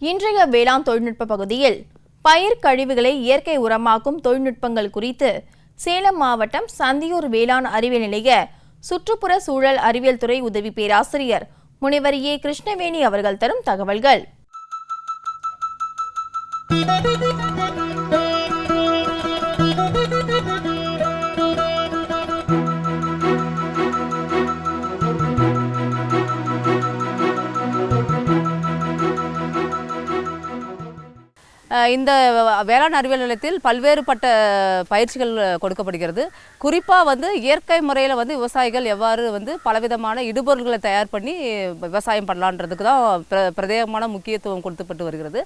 இன்றைய வேளாண் தொழில்நுட்ப பகுதியில் பயிர் கழிவுகளை இயற்கை உரமாக்கும் தொழில்நுட்பங்கள் குறித்து சேலம் மாவட்டம் சந்தியூர் வேளாண் அறிவியல் நிலைய சுற்றுப்புற சூழல் அறிவியல் துறை உதவி பேராசிரியர் முனைவர் ஏ கிருஷ்ணவேணி அவர்கள் தரும் தகவல்கள். இந்த வேளாண் அறிவியல் நிலையத்தில் பல்வேறுபட்ட பயிற்சிகள் கொடுக்கப்படுகிறது. குறிப்பாக இயற்கை முறையில் விவசாயிகள் எவ்வாறு பலவிதமான இடுபொருள்களை தயார் பண்ணி விவசாயம் பண்ணலான்றதுக்கு தான் பிரத்யேகமான முக்கியத்துவம் கொடுக்கப்பட்டு வருகிறது.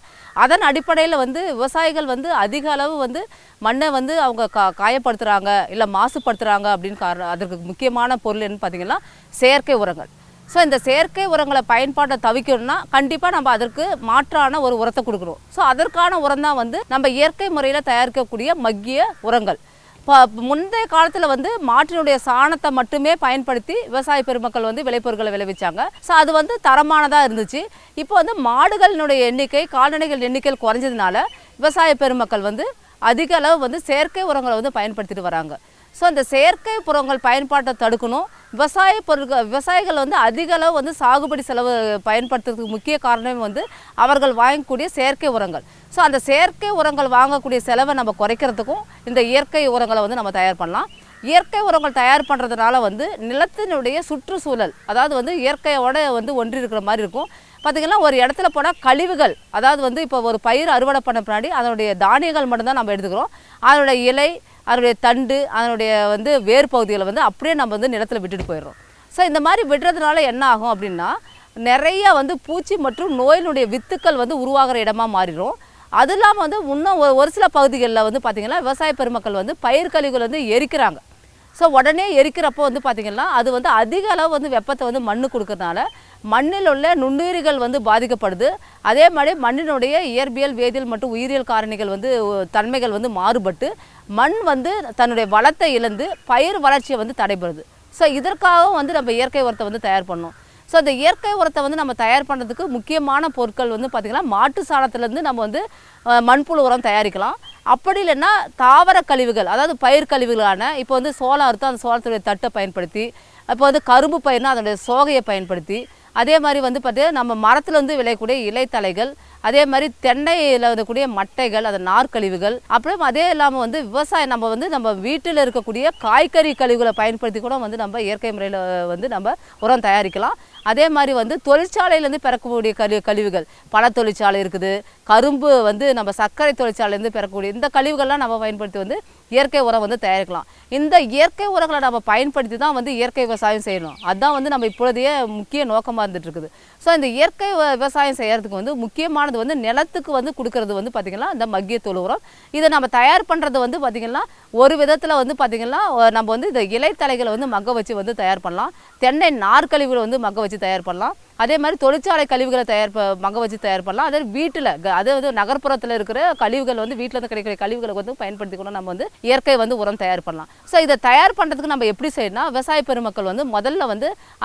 அதன் அடிப்படையில் விவசாயிகள் அதிக அளவு மண்ணை அவங்க காயப்படுத்துகிறாங்க இல்லை மாசுபடுத்துகிறாங்க அப்படின்னு அதற்கு முக்கியமான பொருள் என்னன்னு பார்த்தீங்கன்னா செயற்கை உரங்கள். ஸோ இந்த செயற்கை உரங்களை பயன்பாட்டை தவிக்கணும்னா கண்டிப்பாக நம்ம அதற்கு மாற்றான ஒரு உரத்தை கொடுக்கணும். ஸோ அதற்கான உரம் தான் நம்ம இயற்கை முறையில் தயாரிக்கக்கூடிய மக்கிய உரங்கள். இப்போ முந்தைய காலத்தில் மாட்டினுடைய சாணத்தை மட்டுமே பயன்படுத்தி விவசாய பெருமக்கள் விளைபொருட்களை விளைவிச்சாங்க. ஸோ அது தரமானதாக இருந்துச்சு. இப்போ மாடுகளினுடைய எண்ணிக்கை கால்நடைகள் எண்ணிக்கை குறைஞ்சதுனால விவசாய பெருமக்கள் அதிக அளவு செயற்கை உரங்களை பயன்படுத்திட்டு வராங்க. ஸோ இந்த செயற்கை உரங்கள் பயன்பாட்டை தடுக்கணும். விவசாயிகள் அதிக அளவு சாகுபடி செலவு பயன்படுத்துறதுக்கு முக்கிய காரணம் அவர்கள் வாங்கக்கூடிய செயற்கை உரங்கள். ஸோ அந்த செயற்கை உரங்கள் வாங்கக்கூடிய செலவை நம்ம குறைக்கிறதுக்கும் இந்த இயற்கை உரங்களை நம்ம தயார் பண்ணலாம். இயற்கை உரங்கள் தயார் பண்ணுறதுனால நிலத்தினுடைய சுற்றுச்சூழல் அதாவது இயற்கையோட ஒன்றி இருக்கிற மாதிரி இருக்கும். பார்த்திங்கன்னா ஒரு இடத்துல போனால் கழிவுகள் அதாவது இப்போ ஒரு பயிர் அறுவடை பண்ண பின்னாடி அதனுடைய தானியங்கள் மட்டும்தான் நம்ம எடுத்துக்கிறோம். அதனுடைய இலை, அதனுடைய தண்டு, அதனுடைய வேர் பகுதிகளை அப்படியே நம்ம நிலத்தில் விட்டுட்டு போயிடுறோம். ஸோ இந்த மாதிரி விடுறதுனால என்ன ஆகும் அப்படின்னா நிறைய பூச்சி மற்றும் நோயினுடைய வித்துக்கள் உருவாகிற இடமா மாறிடும். அது இல்லாமல் இன்னும் ஒரு சில பகுதிகளில் பார்த்திங்கன்னா விவசாய பெருமக்கள் பயிர் கழிவுகள் எரிக்கிறாங்க. ஸோ உடனே எரிக்கிறப்போ பார்த்திங்கன்னா அது அதிக அளவு வெப்பத்தை மண்ணு கொடுக்கறதுனால மண்ணில் உள்ள நுண்ணுயிரிகள் பாதிக்கப்படுது. அதே மாதிரி மண்ணினுடைய இயற்பியல், வேதியியல் மற்றும் உயிரியல் காரணிகள் தன்மைகள் மாறுபட்டு மண் தன்னுடைய வளத்தை இழந்து பயிர் வளர்ச்சியை தடைபடுது. ஸோ இதற்காகவும் நம்ம இயற்கை உரத்தை தயார் பண்ணோம். ஸோ அந்த இயற்கை உரத்தை நம்ம தயார் பண்ணுறதுக்கு முக்கியமான பொருட்கள் பார்த்திங்கன்னா மாட்டு சாணத்துலேருந்து நம்ம மண்புழு உரம் தயாரிக்கலாம். அப்படி இல்லைன்னா தாவர கழிவுகள் அதாவது பயிர் கழிவுகளான இப்போ சோளம் அறுத்து அந்த சோளத்துடைய தட்டை பயன்படுத்தி, இப்போ கரும்பு பயிர்னா அதனுடைய சோகையை பயன்படுத்தி, அதே மாதிரி பார்த்தீங்கன்னா நம்ம மரத்தில் விளையக்கூடிய இலைத்தலைகள், அதே மாதிரி தென்னையில் இருக்கக்கூடிய மட்டைகள், அது நார்கழிவுகள், அப்புறம் அதே இல்லாமல் விவசாயம் நம்ம வீட்டில் இருக்கக்கூடிய காய்கறி கழிவுகளை பயன்படுத்தி கூட நம்ம இயற்கை முறையில் நம்ம உரம் தயாரிக்கலாம். அதே மாதிரி தொழிற்சாலையிலேருந்து பெறக்கூடிய கழிவுகள், பழ தொழிற்சாலை இருக்குது, கரும்பு நம்ம சர்க்கரை தொழிற்சாலையிலேருந்து பெறக்கூடிய இந்த கழிவுகள்லாம் நம்ம பயன்படுத்தி இயற்கை உரம் தயாரிக்கலாம். இந்த இயற்கை உரங்களை நம்ம பயன்படுத்தி தான் இயற்கை விவசாயம் செய்யணும். அதுதான் நம்ம இப்பொழுதைய முக்கிய நோக்கமாக இருந்துட்டு இருக்குது. ஸோ இந்த இயற்கை விவசாயம் செய்கிறதுக்கு முக்கியமானது நிலத்துக்கு கொடுக்கறது பார்த்திங்கன்னா இந்த மக்கிய தொழு உரம். இதை நம்ம தயார் பண்ணுறது பார்த்திங்கன்னா ஒரு விதத்தில் பார்த்திங்கன்னா நம்ம இந்த இலைத்தலைகளை மக்க வச்சு தயார் பண்ணலாம். தென்னை நார்கழிவுகளை மக்க வச்சு தயார் பண்ணலாம். அதே மாதிரி தொழிற்சாலை கழிவுகளை மக்க வச்சு தயார் பண்ணலாம். அதே வீட்டில் அதாவது நகர்ப்புறத்தில் இருக்கிற கழிவுகள் வீட்டில் கிடைக்கிற கழிவுகளை பயன்படுத்தி கூட நம்ம இயற்கை உரம் தயார் பண்ணலாம். ஸோ இதை தயார் பண்ணுறதுக்கு நம்ம எப்படி செய்யணும்னா விவசாய பெருமக்கள் முதல்ல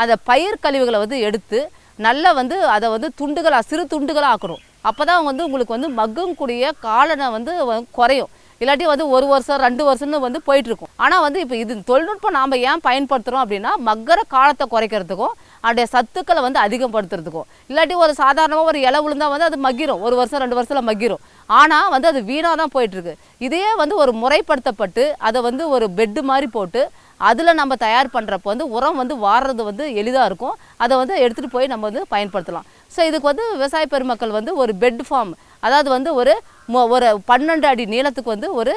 அந்த பயிர் கழிவுகளை எடுத்து நல்லா அதை துண்டுகளாக சிறு துண்டுகளாக ஆக்கணும். அப்போ தான் உங்களுக்கு மக்கக்கூடிய காலனை குறையும். இல்லாட்டி ஒரு வருஷம் 2 வருஷம்னு போயிட்டுருக்கும். ஆனால் இப்போ இது தொழில்நுட்பம் நாம் ஏன் பயன்படுத்துகிறோம் அப்படின்னா மக்கற காலத்தை குறைக்கிறதுக்கும் அதோடைய சத்துக்களை அதிகப்படுத்துறதுக்கும். இல்லாட்டி ஒரு சாதாரணமாக ஒரு இலை விழுந்தால் அது மக்கிரும், 1 வருஷம் 2 வருஷத்தில் மக்கிரும். ஆனால் அது வீணாக தான் போயிட்டுருக்கு. இதையே ஒரு முறைப்படுத்தப்பட்டு அதை ஒரு பெட்டு மாதிரி போட்டு அதில் நம்ம தயார் பண்ணுறப்போ உரம் வாடுறது எளிதாக இருக்கும். அதை எடுத்துகிட்டு போய் நம்ம பயன்படுத்தலாம். ஸோ இதுக்கு விவசாய பெருமக்கள் ஒரு பெட் ஃபார்ம் அதாவது ஒரு 12 அடி நீளத்துக்கு ஒரு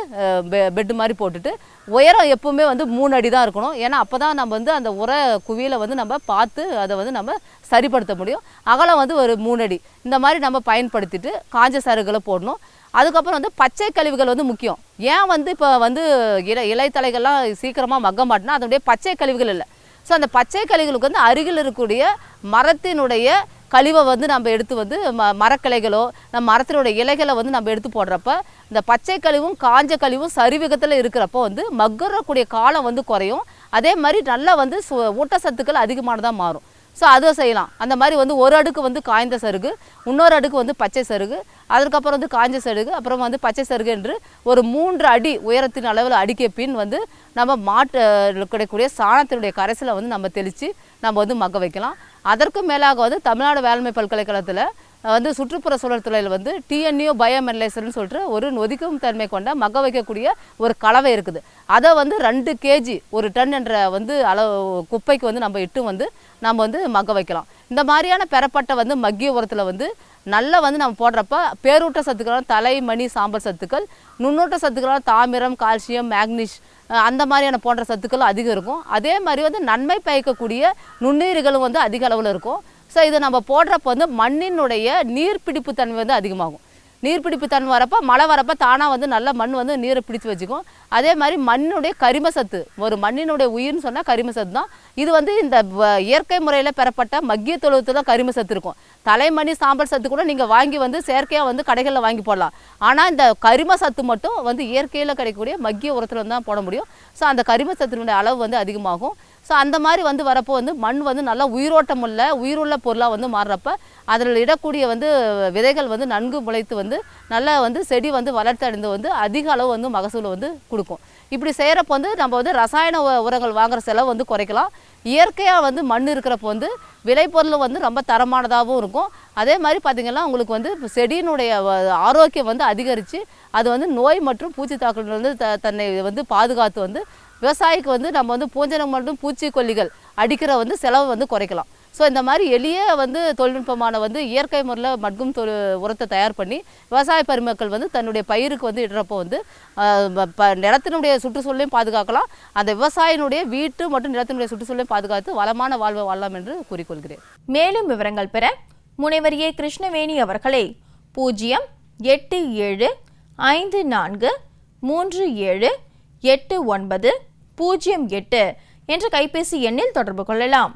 பெட்டு மாதிரி போட்டுட்டு உயரம் எப்பவுமே 3 அடி தான் இருக்கணும். ஏன்னா அப்போ தான் நம்ம அந்த உர குவியில் நம்ம பார்த்து அதை நம்ம சரிப்படுத்த முடியும். அகலம் ஒரு 3 அடி இந்த மாதிரி நம்ம பயன்படுத்திட்டு காஞ்ச சருகளை போடணும். அதுக்கப்புறம் பச்சை கழிவுகள் முக்கியம். ஏன் இப்போ இலைத்தலைகள்லாம் சீக்கிரமாக மக்க மாட்டேன்னா அதனுடைய பச்சை கழிவுகள் இல்லை. ஸோ அந்த பச்சை கழிவுகளுக்கு அருகில் இருக்கக்கூடிய மரத்தினுடைய கழிவை நம்ம எடுத்து மரக்கிளைகளோ நம்ம மரத்தினுடைய இலைகளை நம்ம எடுத்து போடுறப்ப இந்த பச்சை கழிவும் காஞ்ச கழிவும் சரிவிகத்தில் இருக்கிறப்போ மக்கறக்கூடிய காலம் குறையும். அதே மாதிரி நல்லா ஊட்டச்சத்துக்கள் அதிகமானதாக மாறும். ஸோ அதை செய்யலாம். அந்த மாதிரி வந்து ஒரு அடுக்கு வந்து காய்ந்த சருகு, இன்னொரு அடுக்கு வந்து பச்சை சருகு, அதுக்கப்புறம் வந்து காய்ஞ்ச சருகு, அப்புறம் வந்து பச்சை சருகு என்று ஒரு 3 அடி உயரத்தின் அளவில் அடிக்க பின் வந்து நம்ம மாட்டு கிடைக்கக்கூடிய சாணத்தினுடைய கரைசலை வந்து நம்ம தெளித்து நம்ம வந்து மக்க வைக்கலாம். அதற்கு மேலாக வந்து தமிழ்நாடு வேளாண்மை பல்கலைக்கழகத்தில் வந்து சுற்றுப்புற சூழல் துறையில் வந்து டிஎன்ஏ பயோமெனலைசர்னு சொல்லிட்டு ஒரு நொதிக்கும் தன்மை கொண்ட மக்க வைக்கக்கூடிய ஒரு கலவை இருக்குது. அதை வந்து 2 கேஜி 1 டன் என்ற வந்து அளவு குப்பைக்கு வந்து நம்ம இட்டு வந்து நம்ம வந்து மக்க வைக்கலாம். இந்த மாதிரியான பெறப்பட்ட வந்து மக்கிய உரத்தில் வந்து நல்லா வந்து நம்ம போடுறப்ப பேரூட்ட சத்துக்களான தலை, மணி, சாம்பல் சத்துக்கள், நுண்ணூட்ட சத்துக்களான தாமிரம், கால்சியம், மேக்னீஷ் அந்த மாதிரியான போன்ற சத்துக்கள் அதிகம் இருக்கும். அதே மாதிரி வந்து நன்மை பயக்கக்கூடிய நுண்ணுயிர்களும் வந்து அதிக அளவில் இருக்கும். ஸோ இதை நம்ம போடுறப்போ வந்து மண்ணினுடைய நீர்பிடிப்பு தன்மை வந்து அதிகமாகும். நீர்பிடிப்பு தன்மை வரப்போ மழை வரப்போ தானாக வந்து நல்ல மண் வந்து நீரை பிடிச்சு வச்சுக்கும். அதே மாதிரி மண்ணுடைய கரிம சத்து, ஒரு மண்ணினுடைய உயிர்னு சொன்னால் கரிம சத்து தான். இது வந்து இந்த இயற்கை முறையில் பெறப்பட்ட மக்கிய தொழுவத்தில் தான் கரிம சத்து இருக்கும். தலைமணி, சாம்பல் சத்து கூட நீங்கள் வாங்கி வந்து செயற்கையாக வந்து கடைகளில் வாங்கி போடலாம். ஆனால் இந்த கரிம சத்து மட்டும் வந்து இயற்கையில் கிடைக்கக்கூடிய மக்கிய உரத்தில் தான் போட முடியும். ஸோ அந்த கரிம சத்தினுடைய அளவு வந்து அதிகமாகும். ஸோ அந்த மாதிரி வந்து வரப்போ வந்து மண் வந்து நல்லா உயிருள்ள பொருளாக வந்து மாறுறப்ப அதில் இடக்கூடிய வந்து விதைகள் வந்து நன்கு முளைத்து வந்து நல்லா வந்து செடி வந்து வளர்ச்சி அடைந்து வந்து அதிக அளவு வந்து மகசூலை வந்து கொடுக்கும். இப்படி செய்கிறப்ப வந்து நம்ம வந்து ரசாயன உரங்கள் வாங்குகிற செலவு வந்து குறைக்கலாம். இயற்கையாக வந்து மண் இருக்கிறப்போ வந்து விளைபொருள் வந்து ரொம்ப தரமானதாகவும் இருக்கும். அதே மாதிரி பார்த்திங்கன்னா உங்களுக்கு வந்து செடியினுடைய ஆரோக்கியம் வந்து அதிகரித்து அது வந்து நோய் மற்றும் பூச்சி தாக்குதல் வந்து தன்னை வந்து பாதுகாத்து வந்து விவசாயிக்கு வந்து நம்ம வந்து பூஞ்சனம் மற்றும் பூச்சிக்கொல்லிகள் அடிக்கிற வந்து செலவு வந்து குறைக்கலாம். ஸோ இந்த மாதிரி எளிய வந்து தொழில்நுட்பமான வந்து இயற்கை முறையில் மட்கும் உரத்தை தயார் பண்ணி விவசாய பெருமக்கள் வந்து தன்னுடைய பயிருக்கு வந்து இடுறப்போ வந்து நிலத்தினுடைய சுற்றுச்சூழலையும் பாதுகாக்கலாம். அந்த விவசாயினுடைய வீட்டு மற்றும் நிலத்தினுடைய சுற்றுச்சூழலையும் பாதுகாத்து வளமான வாழ்வை வாழலாம் என்று கூறிக்கொள்கிறேன். மேலும் விவரங்கள் பெற முனைவர் ஏ. கிருஷ்ணவேணி அவர்களை 08754378908 என்ற கைபேசி எண்ணில் தொடர்பு கொள்ளலாம்.